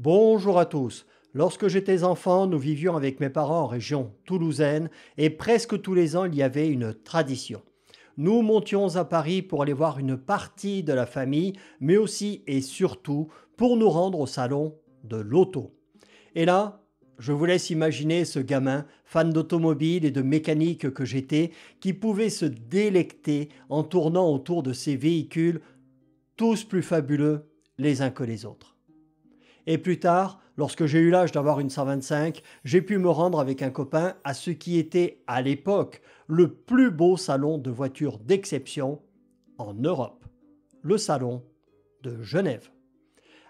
Bonjour à tous. Lorsque j'étais enfant, nous vivions avec mes parents en région toulousaine et presque tous les ans, il y avait une tradition. Nous montions à Paris pour aller voir une partie de la famille, mais aussi et surtout pour nous rendre au salon de l'auto. Et là, je vous laisse imaginer ce gamin, fan d'automobile et de mécanique que j'étais, qui pouvait se délecter en tournant autour de ces véhicules, tous plus fabuleux les uns que les autres. Et plus tard, lorsque j'ai eu l'âge d'avoir une 125, j'ai pu me rendre avec un copain à ce qui était, à l'époque, le plus beau salon de voitures d'exception en Europe, le salon de Genève.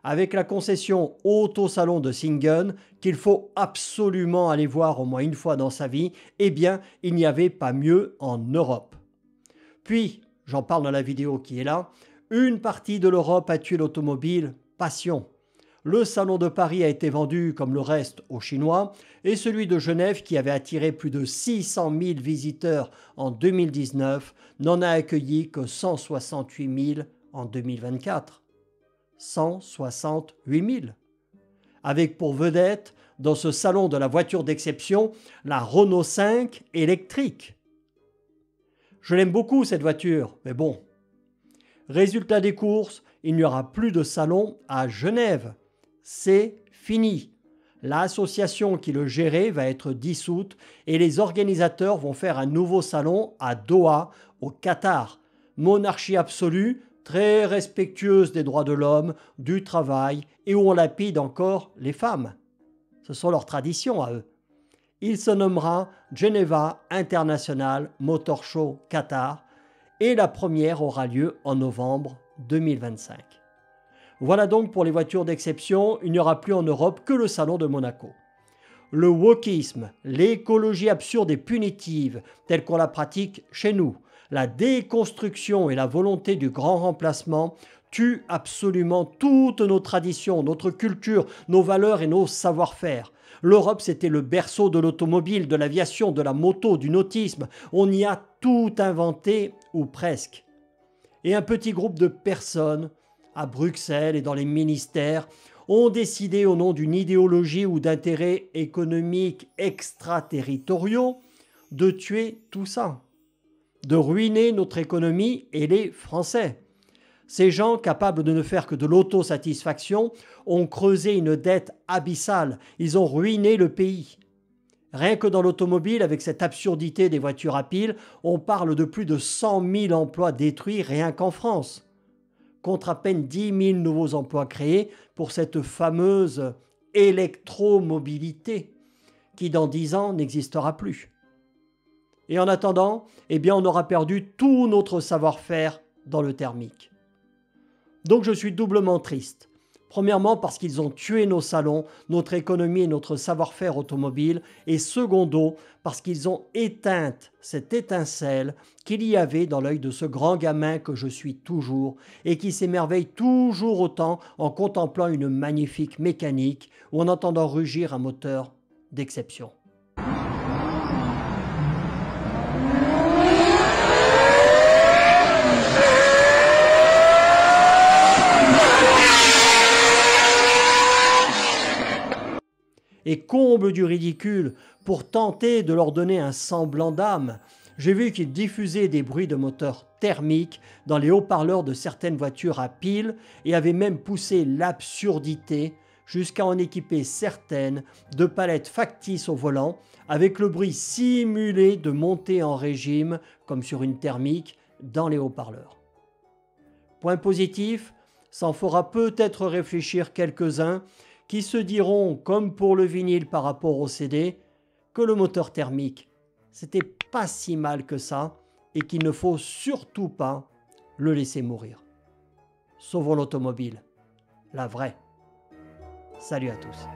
Avec la concession Auto-Salon de Singen, qu'il faut absolument aller voir au moins une fois dans sa vie, eh bien, il n'y avait pas mieux en Europe. Puis, j'en parle dans la vidéo qui est là, une partie de l'Europe a tué l'automobile passion. Le salon de Paris a été vendu comme le reste aux Chinois et celui de Genève, qui avait attiré plus de 600 000 visiteurs en 2019, n'en a accueilli que 168 000 en 2024. 168 000. Avec pour vedette, dans ce salon de la voiture d'exception, la Renault 5 électrique. Je l'aime beaucoup cette voiture, mais bon. Résultat des courses, il n'y aura plus de salon à Genève. C'est fini. L'association qui le gérait va être dissoute et les organisateurs vont faire un nouveau salon à Doha, au Qatar. Monarchie absolue, très respectueuse des droits de l'homme, du travail et où on lapide encore les femmes. Ce sont leurs traditions à eux. Il se nommera Geneva International Motor Show Qatar et la première aura lieu en novembre 2025. Voilà donc pour les voitures d'exception, il n'y aura plus en Europe que le salon de Monaco. Le wokisme, l'écologie absurde et punitive, telle qu'on la pratique chez nous, la déconstruction et la volonté du grand remplacement tuent absolument toutes nos traditions, notre culture, nos valeurs et nos savoir-faire. L'Europe, c'était le berceau de l'automobile, de l'aviation, de la moto, du nautisme. On y a tout inventé, ou presque. Et un petit groupe de personnes à Bruxelles et dans les ministères, ont décidé au nom d'une idéologie ou d'intérêts économiques extraterritoriaux de tuer tout ça, de ruiner notre économie et les Français. Ces gens capables de ne faire que de l'autosatisfaction ont creusé une dette abyssale, ils ont ruiné le pays. Rien que dans l'automobile, avec cette absurdité des voitures à piles, on parle de plus de 100 000 emplois détruits rien qu'en France, contre à peine 10 000 nouveaux emplois créés pour cette fameuse électromobilité qui dans 10 ans n'existera plus. Et en attendant, eh bien on aura perdu tout notre savoir-faire dans le thermique. Donc je suis doublement triste. Premièrement parce qu'ils ont tué nos salons, notre économie et notre savoir-faire automobile, et secondo parce qu'ils ont éteint cette étincelle qu'il y avait dans l'œil de ce grand gamin que je suis toujours et qui s'émerveille toujours autant en contemplant une magnifique mécanique ou en entendant rugir un moteur d'exception. Et comble du ridicule, pour tenter de leur donner un semblant d'âme, j'ai vu qu'ils diffusaient des bruits de moteurs thermiques dans les haut-parleurs de certaines voitures à piles et avaient même poussé l'absurdité jusqu'à en équiper certaines de palettes factices au volant avec le bruit simulé de montée en régime comme sur une thermique dans les haut-parleurs. Point positif, ça en fera peut-être réfléchir quelques-uns qui se diront, comme pour le vinyle par rapport au CD, que le moteur thermique, c'était pas si mal que ça et qu'il ne faut surtout pas le laisser mourir. Sauvons l'automobile, la vraie. Salut à tous.